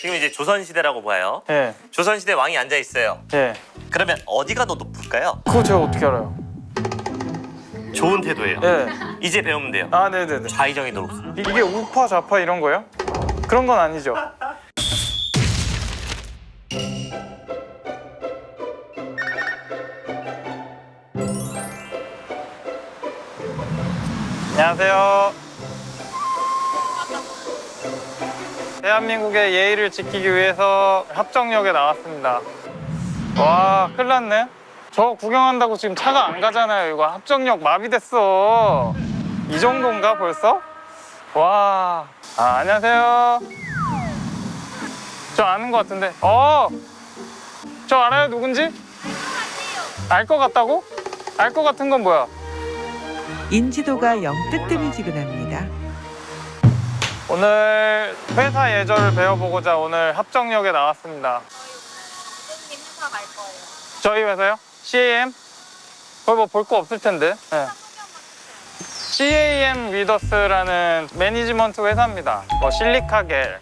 지금 이제 조선시대라고 봐요. 예. 조선시대 왕이 앉아 있어요. 예. 그러면 어디가 더 높을까요? 그거 제가 어떻게 알아요? 좋은 태도예요. 예. 이제 배우면 돼요. 아, 네네네. 좌의정이 더 높습니다. 이게 우파 좌파 이런 거예요? 그런 건 아니죠. 안녕하세요. 대한민국의 예의를 지키기 위해서 합정역에 나왔습니다. 와, 큰일 났네. 저 구경한다고 지금 차가 안 가잖아요. 이거 합정역 마비됐어. 이 정도인가 벌써? 와. 아, 안녕하세요. 저 아는 것 같은데. 저 알아요, 누군지? 알 것 같다고? 알 것 같은 건 뭐야? 인지도가 영 뜨뜨미지근합니다. 오늘 회사 예절을 배워보고자 오늘 합정역에 나왔습니다. 대표님 회사 갈 거예요. 저희 회사요? CAM? 거기 뭐 볼 거 없을 텐데. 네. CAM 위더스라는 매니지먼트 회사입니다. 뭐 실리카겔,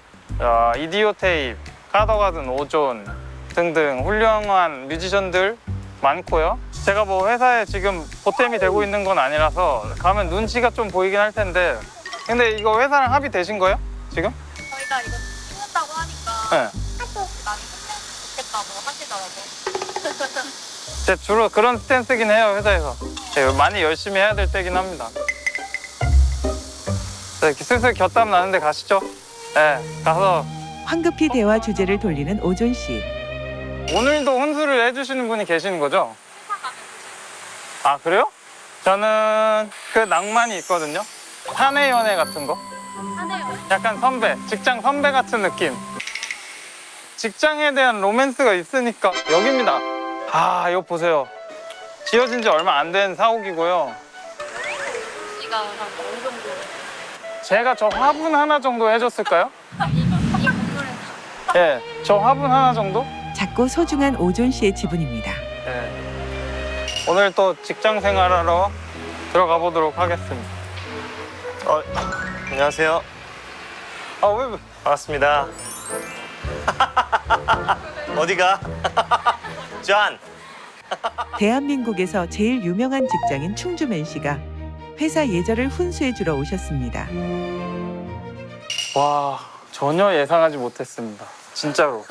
이디오테이프, 카더가든 오존 등등 훌륭한 뮤지션들 많고요. 제가 뭐 회사에 지금 보탬이 되고 있는 건 아니라서 가면 눈치가 좀 보이긴 할 텐데, 근데 이거 회사랑 합의되신 거예요? 지금? 저희가 이거 찍는다고 하니까 네. 카톡 많이 끝냈으면 좋겠다고 하시더라고요. 제 주로 그런 스탠스긴 해요, 회사에서. 많이 열심히 해야 될 때긴 합니다. 네, 슬슬 곁담 나는데 가시죠. 네, 가서. 황급히 대화 주제를 돌리는 오존 씨. 오늘도 혼술을 해주시는 분이 계시는 거죠? 아, 그래요? 저는 그 낭만이 있거든요. 사내 연애 같은 거. 하네요. 약간 선배, 직장 선배 같은 느낌. 직장에 대한 로맨스가 있으니까 여기입니다. 아, 이거 보세요. 지어진 지 얼마 안 된 사옥이고요. 씨가 한 어느 정도 제가 저 화분 하나 정도 해줬을까요? 이 건물에 예, 저 화분 하나 정도? 작고 소중한 오존 씨의 지분입니다. 예. 오늘 또 직장 생활하러 들어가 보도록 하겠습니다. 안녕하세요. 왜? 반갑습니다. 어디가? 짠. 대한민국에서 제일 유명한 직장인 충주맨 씨가 회사 예절을 훈수해 주러 오셨습니다. 와, 전혀 예상하지 못했습니다. 진짜로.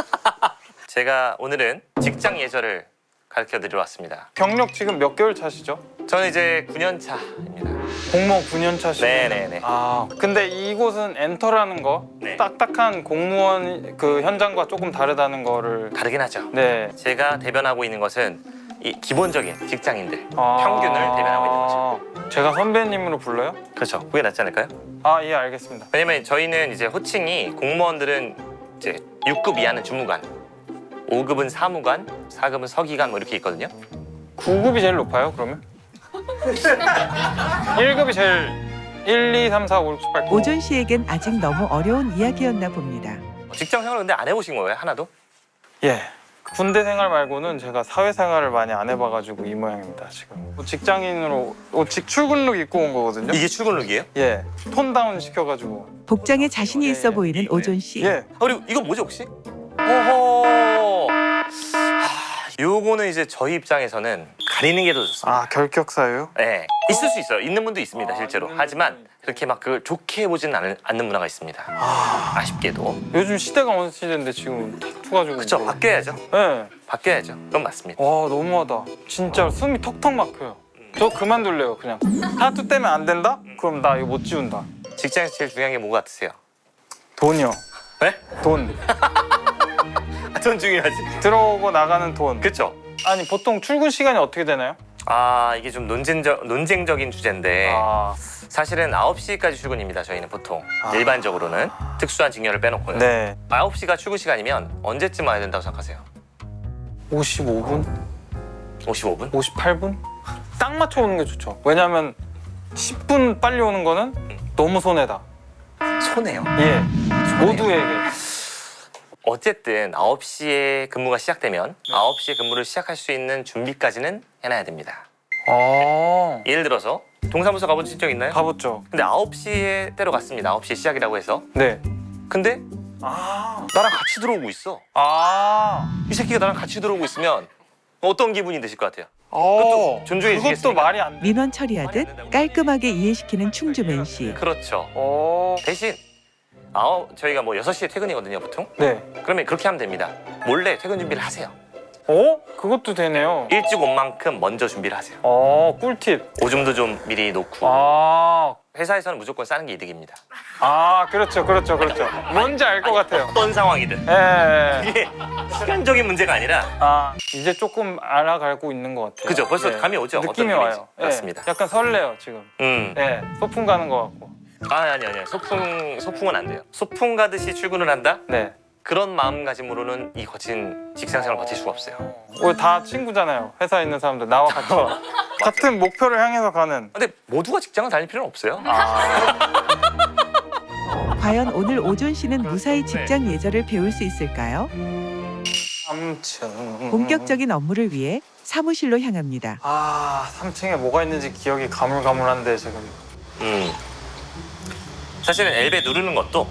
제가 오늘은 직장 예절을 가르쳐 드리러 왔습니다. 경력 지금 몇 개월 차시죠? 저는 이제 9년 차입니다. 공무원 9년 차시죠? 네네네. 아, 근데 이곳은 엔터라는 거, 네. 딱딱한 공무원 그 현장과 조금 다르다는 거를. 다르긴 하죠. 네. 제가 대변하고 있는 것은 이 기본적인 직장인들 아, 평균을 대변하고 있는 거죠. 제가 선배님으로 불러요? 그렇죠. 그게 낫지 않을까요? 아, 예, 알겠습니다. 왜냐면 저희는 이제 호칭이 공무원들은 이제 6급 이하는 주무관, 5급은 사무관, 4급은 서기관 뭐 이렇게 있거든요. 9급이 제일 높아요, 그러면? 1급이 제일 1, 2, 3, 4, 5, 6, 7, 8, 9. 오존 씨에겐 아직 너무 어려운 이야기였나 봅니다. 직장 생활 근데 안 해보신 거예요? 하나도? 예. 군대 생활 말고는 제가 사회생활을 많이 안 해봐가지고 이 모양입니다, 지금. 직장인으로 출근룩 입고 온 거거든요. 이게 출근룩이에요? 예. 톤다운 시켜가지고. 복장에 자신이 있어 보이는 오존 씨. 예. 그리고 이건 뭐죠 혹시? 오호. 요거는 이제 저희 입장에서는 가리는 게 더 좋습니다. 아, 결격사유? 네, 있을 수 있어요. 있는 분도 있습니다, 실제로. 있는 하지만 분도 그렇게 막 그걸 좋게 보지는 않는 문화가 있습니다. 아쉽게도. 요즘 시대가 어느 시대인데 지금 타투 가지고. 그쵸, 바뀌어야죠. 예. 바뀌어야죠. 그건 맞습니다. 와, 너무하다. 진짜 숨이 턱턱 막혀요. 저 그만둘래요, 그냥. 타투 때문에 안 된다? 그럼 나 이거 못 지운다. 직장에서 제일 중요한 게 뭐 같으세요? 돈이요. 네? 돈. 돈 중요하지. 들어오고 나가는 돈. 그쵸? 아니, 보통 출근 시간이 어떻게 되나요? 아, 이게 좀 논쟁적인 주제인데 아, 사실은 9시까지 출근입니다, 저희는 보통. 아. 일반적으로는. 특수한 직렬을 빼놓고는. 네. 9시가 출근 시간이면 언제쯤 와야 된다고 생각하세요? 55분? 55분? 58분? 딱 맞춰 오는 게 좋죠. 왜냐면 10분 빨리 오는 거는 너무 손해다. 손해요. 예. 모두에게. 어쨌든 9시에 근무가 시작되면 9시에 근무를 시작할 수 있는 준비까지는 해놔야 됩니다. 아, 예를 들어서 동사무소 가보신 적 있나요? 가봤죠. 근데 9시에 때로 갔습니다. 9시에 시작이라고 해서. 네. 근데 나랑 같이 들어오고 있어. 이 새끼가 나랑 같이 들어오고 있으면 어떤 기분이 드실 것 같아요? 그것도 존중해 그것도 주시겠습니까? 말이 안 돼. 민원 처리하듯 깔끔하게 이해시키는 충주맨 씨. 그렇죠. 대신 저희가 뭐 6시에 퇴근이거든요, 보통. 네. 그러면 그렇게 하면 됩니다. 몰래 퇴근 준비를 하세요. 그것도 되네요. 일찍 온 만큼 먼저 준비를 하세요. 꿀팁. 오줌도 좀 미리 놓고. 회사에서는 무조건 싸는 게 이득입니다. 그렇죠. 뭔지 알 것 같아요. 어떤 상황이든. 예. 이게 시간적인 문제가 아니라 이제 조금 알아가고 있는 것 같아요. 그죠? 벌써 예. 감이 오죠? 느낌이 어떤 와요. 느낌인지. 맞습니다. 약간 설레요 지금. 네, 소풍 가는 것 같고. 아니요. 소풍은 안 돼요. 소풍 가듯이 출근을 한다? 네. 그런 마음가짐으로는 이 거친 직장생활을 버틸 수가 없어요. 우리 다 친구잖아요. 회사에 있는 사람들 나와 같이 같은 목표를 향해서 가는. 근데 모두가 직장을 다닐 필요는 없어요. 과연 오늘 오존 씨는 무사히 직장 예절을 배울 수 있을까요? 3층. 본격적인 업무를 위해 사무실로 향합니다. 3층에 뭐가 있는지 기억이 가물가물한데 지금. 사실은 엘베 누르는 것도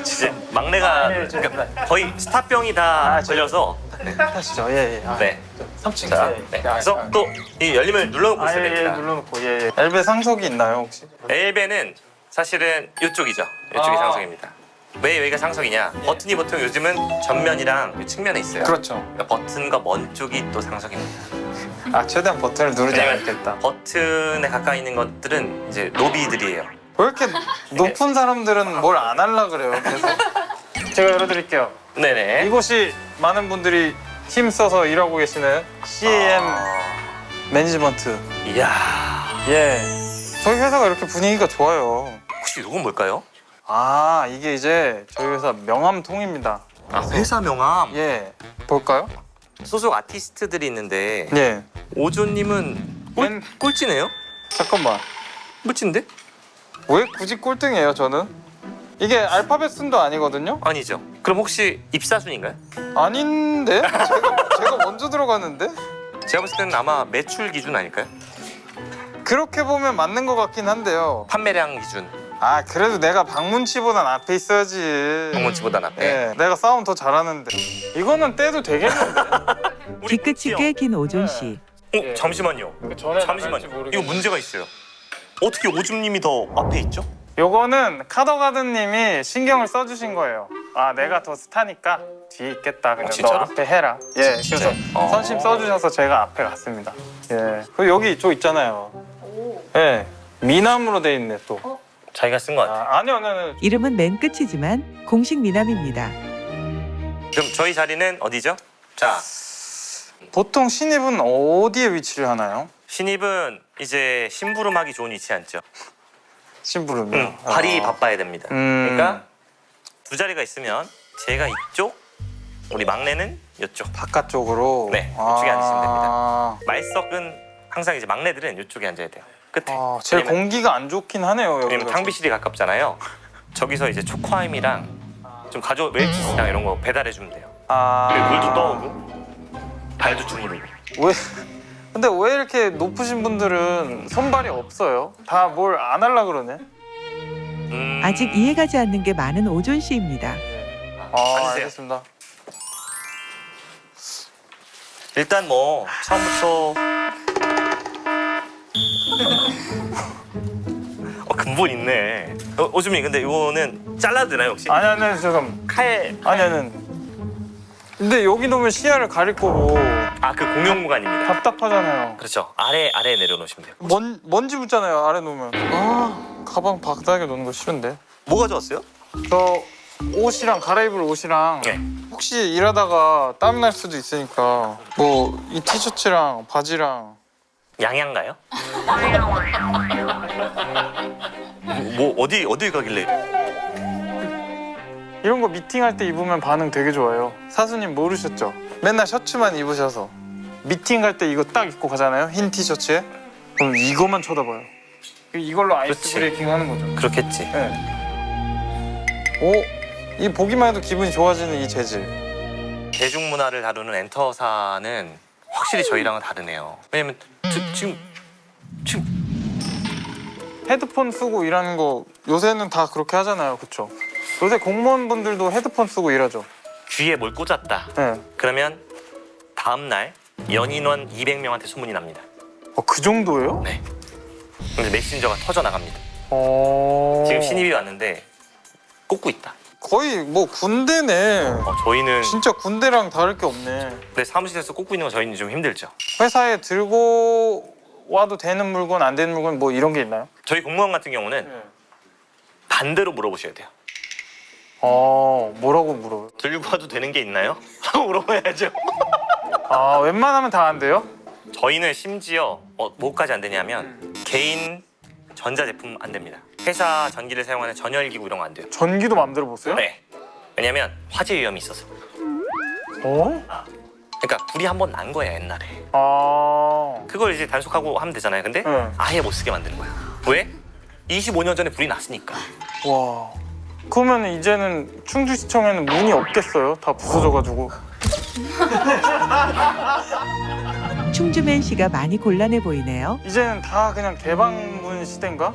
진짜. 이제 막내가 그러니까 거의 스타병이 다 걸려서 하시죠. 예. 네. 3층. 자, 네. 그래서 또 이 열림을 눌러놓고 있어야 됩니다. 눌러놓고. 예. 엘베 상석이 있나요 혹시? 엘베는 사실은 이쪽이죠. 이쪽이 상석입니다. 왜 여기가 상석이냐? 버튼이 보통 요즘은 전면이랑 측면에 있어요. 그렇죠. 그러니까 버튼과 먼 쪽이 또 상석입니다. 최대한 버튼을 누르지 왜냐면 않겠다. 버튼에 가까이 있는 것들은 이제 노비들이에요. 왜 이렇게 높은 사람들은 뭘 안 하려 그래요? 계속. 제가 열어드릴게요. 네네. 이곳이 많은 분들이 힘써서 일하고 계시는 CAM 매니지먼트. 이야. 예. 저희 회사가 이렇게 분위기가 좋아요. 혹시 이건 뭘까요? 이게 이제 저희 회사 명함통입니다. 회사 명함. 예. 볼까요? 소속 아티스트들이 있는데 예. 오조님은 맨- 꼴찌네요? 잠깐만. 꼴찌인데? 왜 굳이 꼴등이에요, 저는? 이게 알파벳 순도 아니거든요? 아니죠. 그럼 혹시 입사순인가요? 아닌데? 제가 먼저 들어갔는데? 제가 봤을 때는 아마 매출 기준 아닐까요? 그렇게 보면 맞는 것 같긴 한데요. 판매량 기준. 그래도 내가 방문치보단 앞에 있어야지. 방문치보단 앞에. 예, 내가 싸움 더 잘하는데. 이거는 떼도 되겠는데? 뒤끝이 꽤 긴 오존 씨. 잠시만요. 전에 잠시만요. 이거 문제가 있어요. 어떻게 오줌님이 더 앞에 있죠? 요거는 카더가든님이 신경을 써주신 거예요. 내가 더 스타니까 뒤에 있겠다. 그냥 너 진짜로? 앞에 해라. 예, 그래서 선심 써주셔서 제가 앞에 갔습니다. 예, 그리고 여기 저 있잖아요. 예, 미남으로 돼 있네 또. 자기가 쓴 것 같아요. 아니요. 이름은 맨 끝이지만 공식 미남입니다. 그럼 저희 자리는 어디죠? 자, 보통 신입은 어디에 위치를 하나요? 신입은 이제 심부름하기 좋은 위치에 앉죠. 심부름이요. 발이 바빠야 됩니다. 그러니까 두 자리가 있으면 제가 이쪽, 우리 막내는 이쪽. 바깥쪽으로. 네, 이쪽에 앉으시면 됩니다. 말석은 항상 이제 막내들은 이쪽에 앉아야 돼요. 끝에. 제일 왜냐면- 공기가 안 좋긴 하네요. 왜냐면 여기가. 탕비실이 가깝잖아요. 저기서 이제 초코하임이랑 좀 멜치즈랑 이런 거 배달해 주면 돼요. 그리고 물도 떠오고 발도 주무르고. 근데 왜 이렇게 높으신 분들은 손발이 없어요? 다 뭘 안 하려 그러네. 아직 이해가지 않는 게 많은 오존 씨입니다. 앉으세요. 알겠습니다. 일단 뭐 처음부터 근본 있네. 오주민 근데 이거는 잘라도 되나요 혹시? 아니 잠깐. 칼. 아니. 근데 여기 놓으면 시야를 가릴 거고 그 공용 공간입니다. 답답하잖아요. 그렇죠. 아래 내려놓으시면 돼요. 먼지 붙잖아요. 아래 놓으면. 가방 바닥에 놓는 거 싫은데. 뭐 가져왔어요? 저 옷이랑 갈아입을 옷이랑 네. 혹시 일하다가 땀 날 수도 있으니까 뭐 이 티셔츠랑 바지랑. 양양가요? 뭐 어디 가길래? 이런 거 미팅할 때 입으면 반응 되게 좋아요. 사수님 모르셨죠? 맨날 셔츠만 입으셔서 미팅 갈 때 이거 딱 입고 가잖아요. 흰 티셔츠에. 그럼 이거만 쳐다봐요. 이걸로 아이스 그렇지. 브레이킹 하는 거죠. 그렇겠지. 네. 이 보기만 해도 기분이 좋아지는 이 재질. 대중문화를 다루는 엔터사는 확실히 저희랑은 다르네요. 왜냐면 지금 헤드폰 쓰고 일하는 거 요새는 다 그렇게 하잖아요. 그쵸? 요새 공무원분들도 헤드폰 쓰고 일하죠. 귀에 뭘 꽂았다. 네. 그러면 다음 날 연인원 200명한테 소문이 납니다. 그 정도예요? 네. 근데 메신저가 터져 나갑니다. 지금 신입이 왔는데 꽂고 있다. 거의 뭐 군대네. 저희는 진짜 군대랑 다를 게 없네. 근데 사무실에서 꽂고 있는 건 저희는 좀 힘들죠. 회사에 들고 와도 되는 물건, 안 되는 물건 뭐 이런 게 있나요? 저희 공무원 같은 경우는 반대로 물어보셔야 돼요. 뭐라고 물어요? 들고 와도 되는 게 있나요? 하고 물어봐야죠. 웬만하면 다 안 돼요? 저희는 심지어 뭐까지 안 되냐면 개인 전자제품 안 됩니다. 회사 전기를 사용하는 전열기구 이런 거 안 돼요. 전기도 맘대로 못 써요? 네. 왜냐면 화재 위험이 있어서. 그러니까 불이 한 번 난 거야 옛날에. 그걸 이제 단속하고 하면 되잖아요. 근데 네. 아예 못 쓰게 만드는 거야. 왜? 25년 전에 불이 났으니까. 와. 그러면 이제는 충주시청에는 문이 없겠어요? 다 부서져가지고. 충주맨 씨가 많이 곤란해 보이네요. 이제는 다 그냥 개방문 시대인가?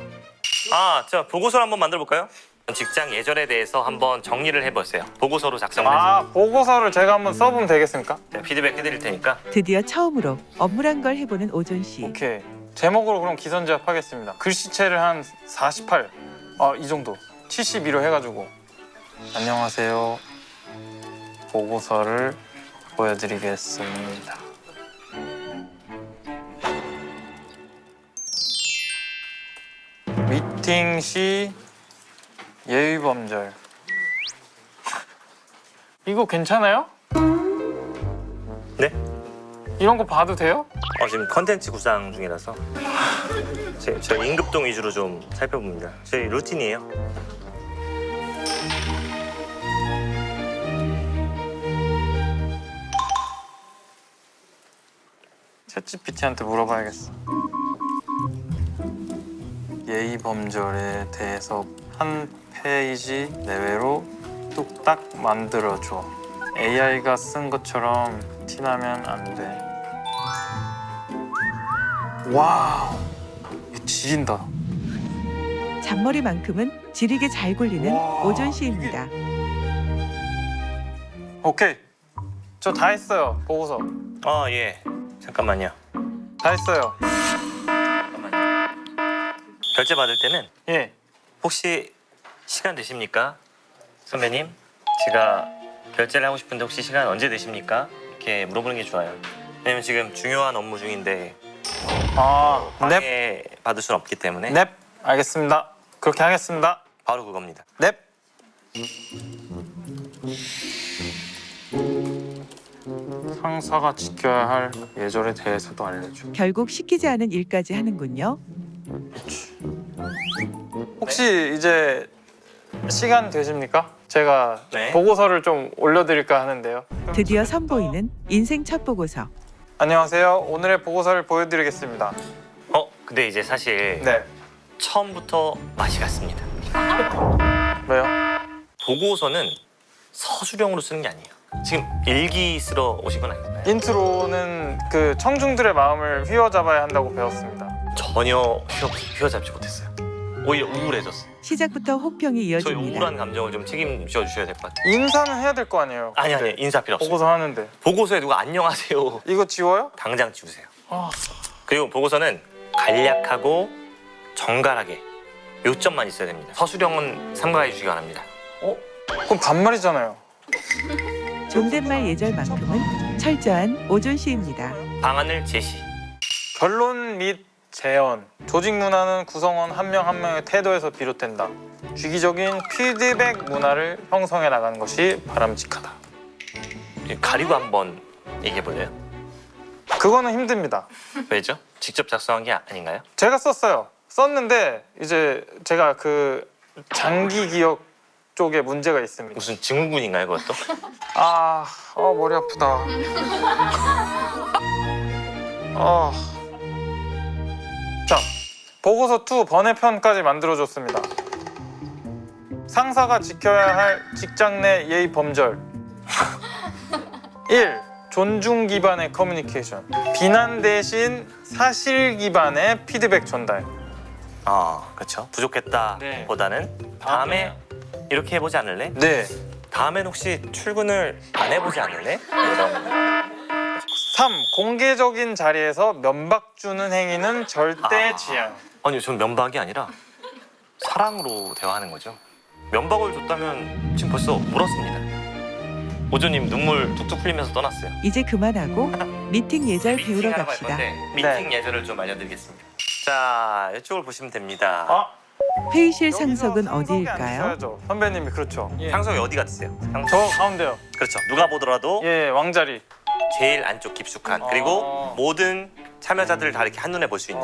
저 보고서를 한번 만들어 볼까요? 직장 예절에 대해서 한번 정리를 해보세요. 보고서로 작성해서 보고서를 제가 한번 써보면 되겠습니까? 피드백 해드릴 테니까. 드디어 처음으로 업무란 걸 해보는 오존 씨. 오케이. 제목으로 그럼 기선제압 하겠습니다. 글씨체를 한 48. 이 정도. 72로 해가지고. 안녕하세요. 보고서를 보여드리겠습니다. 미팅 시 예의범절. 이거 괜찮아요? 네? 이런 거 봐도 돼요? 지금 컨텐츠 구상 중이라서 저희 임급동 위주로 좀 살펴봅니다. 저희 루틴이에요. 챗GPT한테 물어봐야겠어. 예의범절에 대해서 한 페이지 내외로 뚝딱 만들어줘. AI가 쓴 것처럼 티나면 안 돼. 와우, 이거 지린다. 잔머리만큼은 지리게 잘 굴리는 와, 오존 씨입니다. 오케이, 저 다 했어요. 보고서 예. 잠깐만요. 다 했어요. 잠깐만요. 결제 받을 때는 예. 혹시 시간 되십니까? 선배님, 제가 결제를 하고 싶은데 혹시 시간 언제 되십니까? 이렇게 물어보는 게 좋아요. 왜냐면 지금 중요한 업무 중인데 넵. 방해 받을 수는 없기 때문에 넵. 알겠습니다. 그렇게 하겠습니다. 바로 그겁니다. 넵. 상사가 지켜야 할 예절에 대해서도 알려줘. 결국 시키지 않은 일까지 하는군요. 혹시 이제 시간 되십니까? 제가 네. 보고서를 좀 올려드릴까 하는데요. 드디어 선보이는 인생 첫 보고서. 안녕하세요. 오늘의 보고서를 보여드리겠습니다. 근데 이제 사실 네. 처음부터 맛이 갔습니다. 왜요? 보고서는 서술형으로 쓰는 게 아니에요. 지금 일기 쓰러 오신 건 아닌가요? 인트로는 그 청중들의 마음을 휘어잡아야 한다고 배웠습니다. 전혀 휘어잡지 못했어요. 오히려 우울해졌어요. 시작부터 혹평이 저희 이어집니다. 우울한 감정을 좀 책임져 주셔야 될 것 같아요. 인사는 해야 될 거 아니에요. 아니 인사 필요 없어요. 보고서 하는데 보고서에 누가 안녕하세요 이거 지워요? 당장 지우세요. 아. 그리고 보고서는 간략하고 정갈하게 요점만 있어야 됩니다. 서술형은 삼가해 주시기 바랍니다. 그럼 반말이잖아요. 존댓말 예절만큼은 철저한 오존 씨입니다. 방안을 제시. 결론 및 재현. 조직 문화는 구성원 한 명 한 명의 태도에서 비롯된다. 주기적인 피드백 문화를 형성해 나가는 것이 바람직하다. 가리고 한번 얘기해 볼래요? 그거는 힘듭니다. 왜죠? 직접 작성한 게 아닌가요? 제가 썼어요. 썼는데 이제 제가 그 장기 기억 쪽에 문제가 있습니다. 무슨 증후군인가요, 그것도? 머리 아프다. 자, 보고서 2 번외편까지 만들어줬습니다. 상사가 지켜야 할 직장 내 예의 범절. 1. 존중 기반의 커뮤니케이션. 비난 대신 사실 기반의 피드백 전달. 그렇죠. 부족했다 네. 보다는 다음에 이렇게 해보지 않을래? 네. 다음엔 혹시 출근을 안 해보지 않을래? 이런. 3. 공개적인 자리에서 면박 주는 행위는 절대 지양. 아니요, 전 면박이 아니라 사랑으로 대화하는 거죠. 면박을 줬다면 지금 벌써 울었습니다. 오조님 눈물 뚝뚝 흘리면서 떠났어요. 이제 그만하고 미팅 예절 배우러 미팅하러 갈 갑시다. 건데 미팅 예절을 좀 알려드리겠습니다. 자, 이쪽을 보시면 됩니다. 아, 회의실 여기서 상석은 상석에 어디일까요? 앉으셔야죠. 선배님이 그렇죠. 예. 상석이 어디 같으세요? 상석. 저 가운데요. 그렇죠. 누가 보더라도 예, 왕자리. 제일 안쪽 깊숙한 그리고 모든 참여자들을 다 이렇게 한눈에 볼 수 있는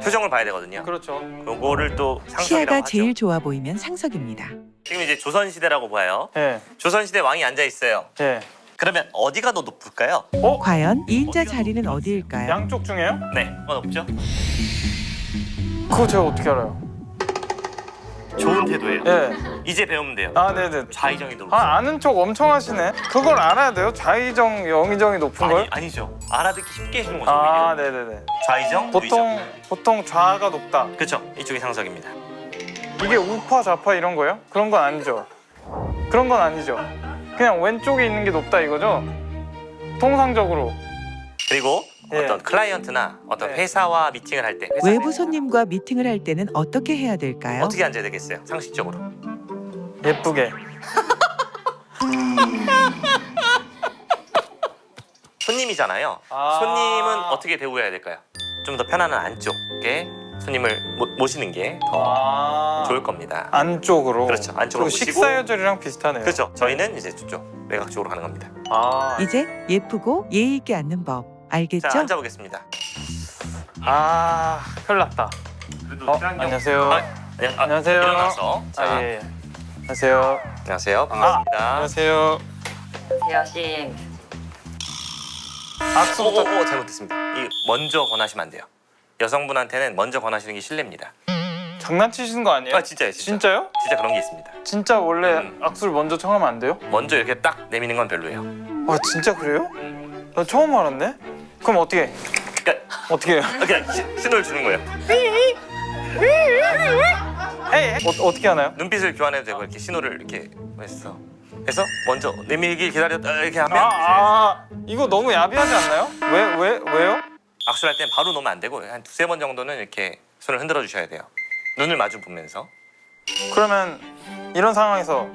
표정을 봐야 되거든요. 그렇죠. 요거를 또 상석이라고 시야가 하죠. 제일 좋아 보이면 상석입니다. 지금 이제 조선시대라고 봐요. 예, 조선시대 왕이 앉아 있어요. 예. 그러면 어디가 더 높을까요? 과연 2인자 자리는 어디일까요? 양쪽 중에요? 네, 뭐가 높죠? 그거 제가 어떻게 알아요? 좋은 태도예요. 예. 이제 배우면 돼요. 아, 네네. 좌의정이 높죠. 아, 아는 척 엄청 하시네. 그걸 알아야 돼요? 좌의정, 영의정이 높은 걸? 아니죠. 알아듣기 쉽게 해주는 거죠. 아, 오히려. 네네네. 좌의정, 보통 좌가 높다. 그렇죠. 이쪽이 상석입니다. 이게 우파, 좌파 이런 거예요? 그런 건 아니죠. 그런 건 아니죠. 그냥 왼쪽에 있는 게 높다 이거죠? 통상적으로. 그리고 예. 어떤 클라이언트나 어떤 네. 회사와 미팅을 할 때 회사 외부 손님과 미팅을 할 때는 어떻게 해야 될까요? 어떻게 앉아야 되겠어요? 상식적으로. 예쁘게. 손님이잖아요. 아. 손님은 어떻게 대우해야 될까요? 좀 더 편안한 안쪽에 손님을 모시는 게 더 좋을 겁니다. 안쪽으로. 그렇죠. 안쪽으로 그리고 모시고. 식사 여절이랑 비슷하네요. 그렇죠. 저희는 이제 저쪽 외곽 쪽으로 가는 겁니다. 아, 이제 예쁘고 예의 있게 앉는 법 알겠죠? 자, 앉아보겠습니다. 큰일 났다. 안녕하세요. 안녕하세요. 일어나서. 자, 아, 예, 예. 안녕하세요. 안녕하세요. 반갑습니다. 안녕하세요. 여신. 악수부터. 잘못했습니다. 이 먼저 권하시면 안 돼요. 여성분한테는 먼저 권하시는 게 실례입니다. 장난치시는 거 아니에요? 아, 진짜요, 진짜. 진짜요? 진짜 그런 게 있습니다. 진짜 원래 음. 악수를 먼저 청하면 안 돼요? 먼저 이렇게 딱 내미는 건 별로예요. 아, 진짜 그래요? 나 처음 알았네. 그럼 어떻게? 그러니까 어떻게 해요? 그냥 신호를 주는 거예요. 헤이. 어떻게 하나요? 눈빛을 교환해도 되고 이렇게 신호를 이렇게 해서 먼저 내밀길 기다렸다 이렇게 하면 이거 너무 야비하지 않나요? 왜요? 악수를 할 땐 바로 놓으면 안 되고 한 두세 번 정도는 이렇게 손을 흔들어 주셔야 돼요. 눈을 마주 보면서. 그러면 이런 상황에서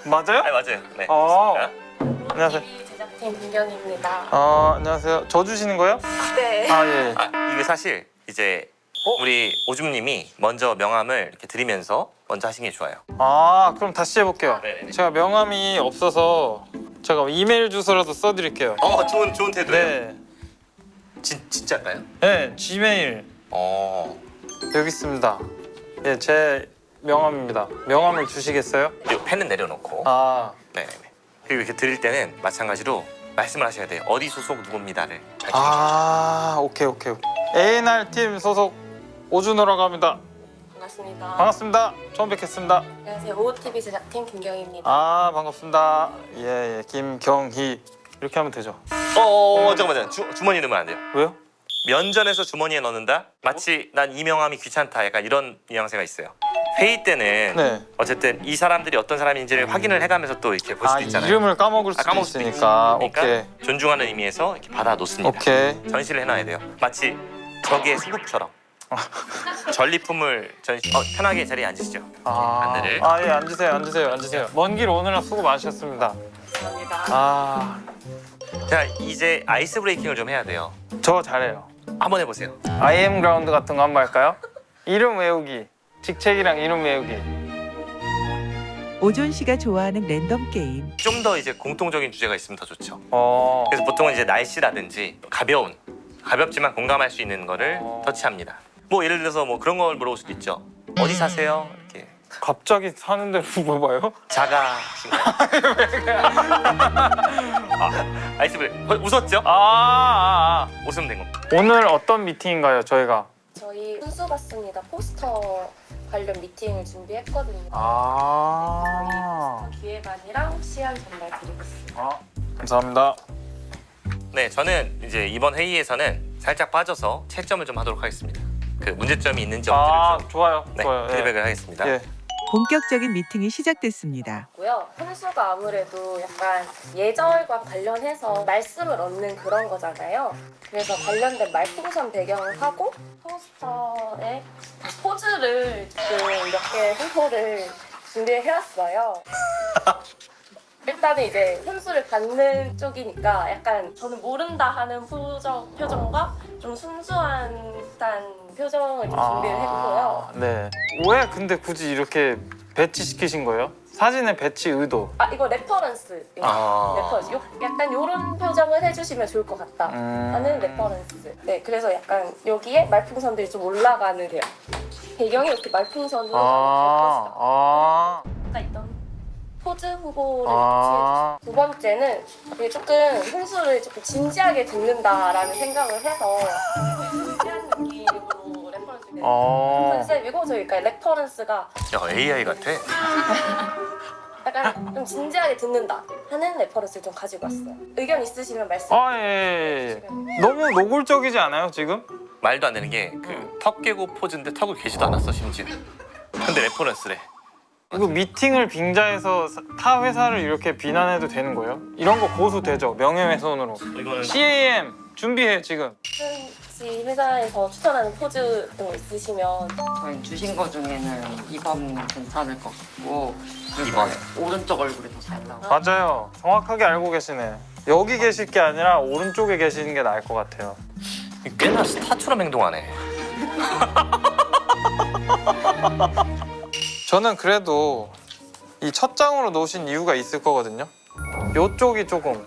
맞아요? 아, 맞아요. 네. 아. 좋습니다. 안녕하세요. 제작팀 김경입니다. 안녕하세요. 저 주시는 거예요? 네. 아, 예. 이게 사실 이제 우리 오줌님이 먼저 명함을 이렇게 드리면서 먼저 하시는 게 좋아요. 그럼 다시 해볼게요. 네네네. 제가 명함이 없어서 제가 이메일 주소라도 써드릴게요. 좋은 태도예요. 네. 진짜일까요? 네, 지메일. 여기 있습니다. 예, 제 명함입니다. 명함을 주시겠어요? 이 펜은 내려놓고. 네네네. 그리고 이렇게 드릴 때는 마찬가지로 말씀을 하셔야 돼요. 어디 소속 누구입니다를. 오케이. A&R 팀 소속 오준호라고 합니다. 반갑습니다. 반갑습니다. 처음 뵙겠습니다. 안녕하세요. OOTV 제작팀 김경입니다. 반갑습니다. 예, 김경희. 이렇게 하면 되죠. 잠깐만요. 주머니에 넣으면 안 돼요. 왜요? 면전에서 주머니에 넣는다? 마치 난 이 명함이 귀찮다. 약간 이런 뉘앙스가 있어요. 회의 때는 네. 어쨌든 이 사람들이 어떤 사람인지를 확인을 해가면서 또 이렇게 볼 수도 있잖아요. 이름을 까먹을 수도 까먹을 수도 있으니까. 그러니까 오케이. 존중하는 의미에서 이렇게 받아 놓습니다. 오케이. 전시를 해놔야 돼요. 마치 적의 수국처럼 전리품을 편하게 자리에 앉으시죠. 안내를. 예, 앉으세요. 먼 길 오느라 수고 많으셨습니다. 감사합니다. 자, 이제 아이스 브레이킹을 좀 해야 돼요. 저 잘해요. 한번 해보세요. IM 그라운드 같은 거 한번 할까요? 이름 외우기. 직책이랑 이름 외우기. 오존 씨가 좋아하는 랜덤 게임. 좀 더 이제 공통적인 주제가 있으면 더 좋죠. 어. 그래서 보통은 이제 날씨라든지 가볍지만 공감할 수 있는 거를 터치합니다. 뭐 예를 들어서 뭐 그런 걸 물어볼 수도 있죠. 어디 사세요? 이렇게 갑자기 사는 데로 물어봐요? 자가신가요? 아이스 브레이킹. 웃었죠? 웃으면 된 겁니다. 오늘 어떤 미팅인가요, 저희가? 저희 훈수 받습니다. 포스터 관련 미팅을 준비했거든요. 아. 포스터 기획안이랑 시안 전달 드리고 있습니다. 감사합니다. 네, 저는 이제 이번 회의에서는 살짝 빠져서 채점을 좀 하도록 하겠습니다. 그 문제점이 있는지 없는지를 좀 좋아요. 네, 좋아요. 피드백을 하겠습니다. 예. 본격적인 미팅이 시작됐습니다. 고요. 훈수가 아무래도 약간 예절과 관련해서 말씀을 얻는 그런 거잖아요. 그래서 관련된 말풍선 배경을 하고 포스터에 포즈를 지금 몇 개 홍보를 준비해왔어요. 일단은 이제 훈수를 받는 쪽이니까 약간 저는 모른다 하는 표정과 좀 순수한 듯한 표정을 좀 준비를 했고요. 네. 왜 근데 굳이 이렇게 배치시키신 거예요? 사진의 배치 의도. 이거 레퍼런스입니다. 아. 레퍼런스. 약간 이런 표정을 해주시면 좋을 것 같다 하는 레퍼런스. 네, 그래서 약간 여기에 말풍선들이 좀 올라가는 데요. 배경이 이렇게 말풍선으로 아까 있던 포즈 후보를 취해주세요. 두 번째는 이게 조금 훈수를 조금 진지하게 듣는다라는 생각을 해서 진지한 느낌으로 레퍼런스를 컨셉이고 저희 그러니까 레퍼런스가 야, AI 같아. 약간 좀 진지하게 듣는다 하는 레퍼런스를 좀 가지고 왔어요. 의견 있으시면 말씀. 예. 너무 노골적이지 않아요 지금? 말도 안 되는 게 그 턱 깨고 포즈인데 턱을 깨지도 않았어 심지어. 근데 레퍼런스래. 이거 미팅을 빙자해서 타 회사를 이렇게 비난해도 되는 거예요? 이런 거 고소되죠 명예훼손으로. 이거는 CAM 준비해 지금. 혹시 회사에서 추천하는 포즈 같은 거 있으시면 저희 주신 거 중에는 2번 괜찮을 것 같고 그리고 2번. 오른쪽 얼굴이 더 잘 나와요. 맞아요. 정확하게 알고 계시네. 여기 계실 게 아니라 오른쪽에 계시는 게 나을 것 같아요. 꽤나 스타처럼 행동하네. 저는 그래도 이 첫 장으로 놓으신 이유가 있을 거거든요. 이쪽이 조금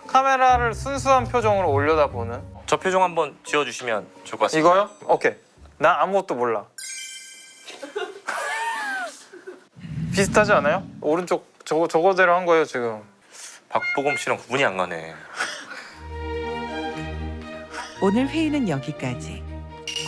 카메라를 순수한 표정으로 올려다 보는. 저 표정 한번 지어주시면 좋을 것 같습니다. 이거요? 오케이. 나 아무것도 몰라. 비슷하지 않아요? 오른쪽 저거대로 한 거예요 지금. 박보검 씨랑 구분이 안 가네. 오늘 회의는 여기까지.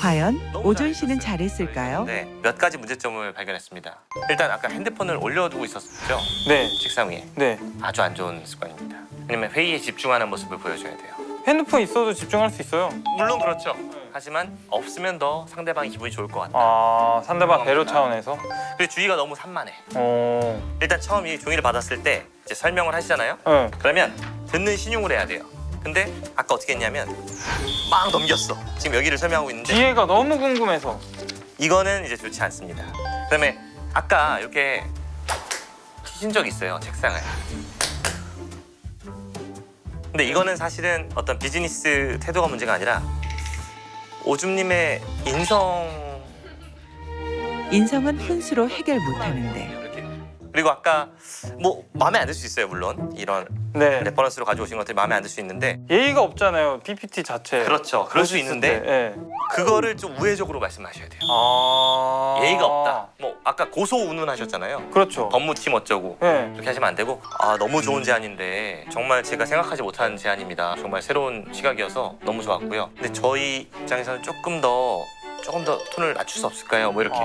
과연 오존 씨는 잘했을까요? 네, 몇 가지 문제점을 발견했습니다. 일단 아까 핸드폰을 올려두고 있었죠. 네. 책상 위에. 네. 아주 안 좋은 습관입니다. 왜냐면 회의에 집중하는 모습을 보여줘야 돼요. 핸드폰 있어도 집중할 수 있어요. 물론 그렇죠. 하지만 없으면 더 상대방이 기분이 좋을 것 같다. 상대방 배려 차원에서. 그리고 주의가 너무 산만해. 어. 일단 처음 이 종이를 받았을 때 이제 설명을 하시잖아요. 네. 그러면 듣는 신용을 해야 돼요. 근데 아까 어떻게 했냐면 막 넘겼어. 지금 여기를 설명하고 있는데 뒤에가 너무 궁금해서. 이거는 이제 좋지 않습니다. 그다음에 아까 이렇게 치신 적 있어요, 책상을. 근데 이거는 사실은 어떤 비즈니스 태도가 문제가 아니라 오줌님의 인성은 훈수로 해결 못하는데 이렇게. 그리고 아까 뭐 마음에 안 들 수 있어요, 물론 이런 네. 레퍼런스로 가져오신 것들이 마음에 안 들 수 있는데 예의가 없잖아요. PPT 자체. 그렇죠, 그럴 수 있는데 네. 그거를 좀 우회적으로 말씀하셔야 돼요. 예의가 없다. 뭐 아까 고소 운운하셨잖아요. 그렇죠. 법무팀 어쩌고 네. 이렇게 하시면 안 되고 너무 좋은 제안인데 정말 제가 생각하지 못한 제안입니다. 정말 새로운 시각이어서 너무 좋았고요. 근데 저희 입장에서는 조금 더 톤을 낮출 수 없을까요? 뭐 이렇게.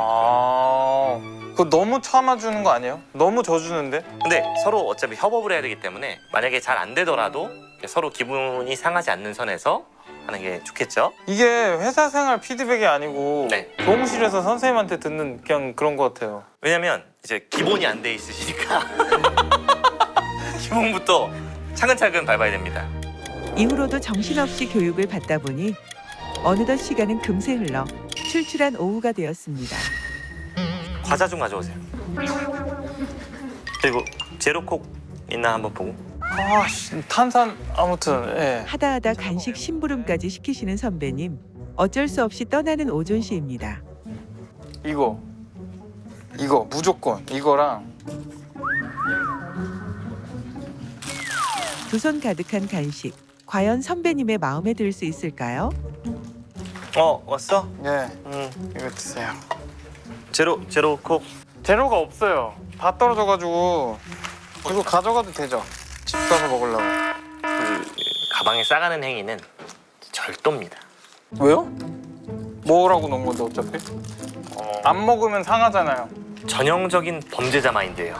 그거 너무 참아주는 거 아니에요? 너무 져주는데? 근데 서로 어차피 협업을 해야 되기 때문에 만약에 잘 안 되더라도 서로 기분이 상하지 않는 선에서 하는 게 좋겠죠. 이게 회사 생활 피드백이 아니고 네. 교무실에서 선생님한테 듣는 그냥 그런 거 같아요. 왜냐면 이제 기본이 안 돼 있으시니까 기본부터 차근차근 밟아야 됩니다. 이후로도 정신없이 교육을 받다 보니 어느덧 시간은 금세 흘러 출출한 오후가 되었습니다. 과자 좀 가져오세요. 그리고 제로콕 있나 한번 보고. 탄산 아무튼 예. 하다 간식 심부름까지 시키시는 선배님. 어쩔 수 없이 떠나는 오존 씨입니다. 이거 무조건 이거랑 두 손 가득한 간식. 과연 선배님의 마음에 들 수 있을까요? 왔어? 예. 이거 드세요. 제로콕. 재료가 없어요. 다 떨어져가지고 이거 가져가도 되죠? 집 가서 먹으려고. 그 가방에 싸가는 행위는 절도입니다. 왜요? 먹으라고 놓은 건데 어차피 안 먹으면 상하잖아요. 전형적인 범죄자 마인드예요.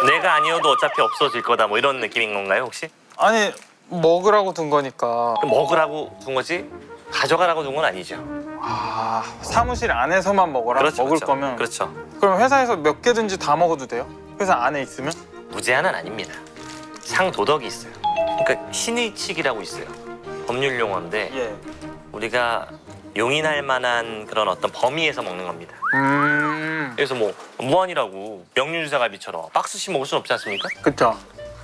내가 아니어도 어차피 없어질 거다 뭐 이런 느낌인 건가요 혹시? 아니 먹으라고 둔 거니까. 그럼 먹으라고 둔 거지 가져가라고 둔 건 아니죠. 아, 사무실 안에서만 먹어라? 그렇죠, 먹을 그렇죠. 거면? 그렇죠. 그럼 회사에서 몇 개든지 다 먹어도 돼요? 회사 안에 있으면? 무제한은 아닙니다. 상도덕이 있어요. 그러니까 신의칙이라고 있어요. 법률 용어인데 예. 우리가 용인할 만한 그런 어떤 범위에서 먹는 겁니다. 그래서 뭐 무한이라고 명륜유사갈비처럼 박스씩 먹을 순 없지 않습니까? 그쵸.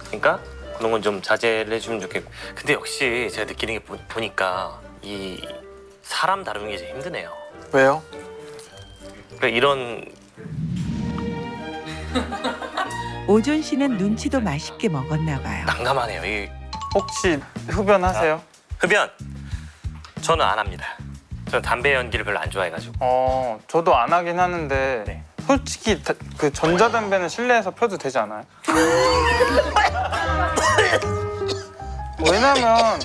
그러니까 그런 건 좀 자제를 해주면 좋겠고. 근데 역시 제가 느끼는 게 보니까 이 사람 다루는 게 제일 힘드네요. 왜요? 그러니까 이런 오존 씨는 눈치도 맛있게 먹었나 봐요. 난감하네요. 이 혹시 흡연하세요? 흡연 저는 안 합니다. 저는 담배 연기를 별로 안 좋아해가지고. 저도 안 하긴 하는데 네. 솔직히 그 전자담배는 실내에서 펴도 되지 않아요? 왜냐면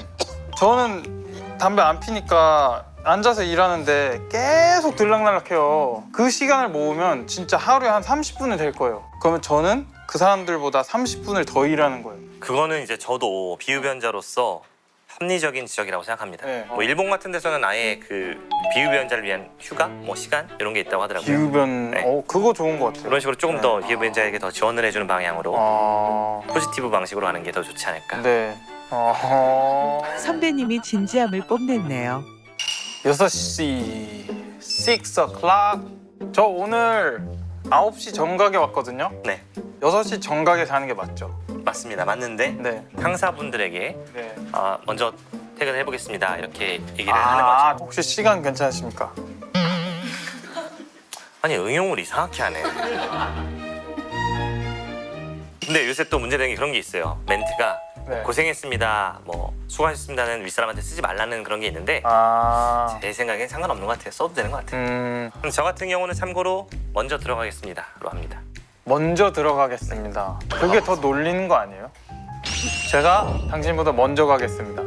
저는 담배 안 피니까 앉아서 일하는데 계속 들락날락해요. 그 시간을 모으면 진짜 하루에 한 30분은 될 거예요. 그러면 저는 그 사람들보다 30분을 더 일하는 거예요. 그거는 이제 저도 비흡연자로서 합리적인 지적이라고 생각합니다. 네. 뭐 일본 같은 데서는 아예 그 비흡연자를 위한 휴가, 뭐 시간 이런 게 있다고 하더라고요. 비흡연, 네. 그거 좋은 것 같아요. 그런 식으로 조금 더 비흡연자에게 더 지원을 해주는 방향으로 포지티브 방식으로 하는 게 더 좋지 않을까. 네. 선배님이 진지함을 뽐냈네요. 6시 6 o'clock. 저 오늘 9시 정각에 왔거든요. 네, 6시 정각에 가는 게 맞죠? 맞습니다. 맞는데 네. 상사분들에게 네. 먼저 퇴근해 보겠습니다. 이렇게 얘기를 하는 거죠. 혹시 시간 괜찮으십니까? 아니 응용을 이상하게 하네. 근데 요새 또 문제되는 게 그런 게 있어요. 멘트가 네. 고생했습니다, 뭐 수고하셨습니다는 윗사람한테 쓰지 말라는 그런 게 있는데 제 생각엔 상관없는 것 같아요. 써도 되는 것 같아요. 그럼 저 같은 경우는 참고로 먼저 들어가겠습니다로 합니다. 먼저 들어가겠습니다. 그게 더 놀리는 거 아니에요? 제가 당신보다 먼저 가겠습니다.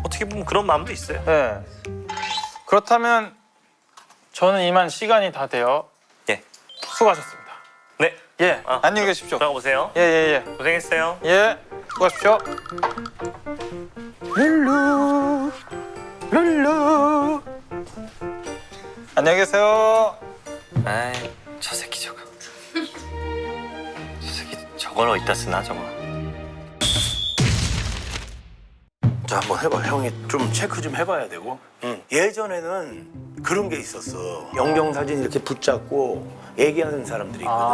어떻게 보면 그런 마음도 있어요. 네. 그렇다면 저는 이만 시간이 다 되어 예. 수고하셨습니다. 네. 예. 안녕히 계십시오. 들어가 보세요. 예. 고생했어요. 예. 수고하십시오. 룰루. 룰루. 안녕히 계세요. 아이, 저 새끼 저거. 저 새끼 저걸 어디다 쓰나 저거. 자, 한번 해봐. 형이 좀 체크 좀 해봐야 되고. 예전에는 그런 게 있었어. 영정사진 이렇게 붙잡고 얘기하는 사람들이 있거든.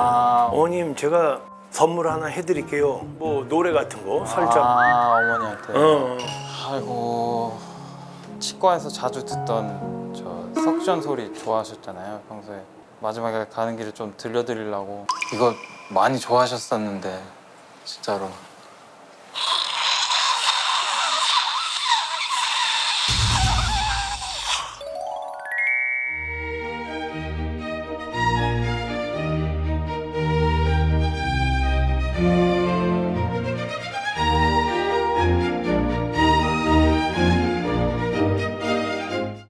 어머님, 제가 선물 하나 해드릴게요. 뭐 노래 같은 거 살짝. 어머니한테. 어. 아이고, 치과에서 자주 듣던 저 석션 소리 좋아하셨잖아요, 평소에. 마지막에 가는 길에 좀 들려드리려고. 이거 많이 좋아하셨었는데 진짜로.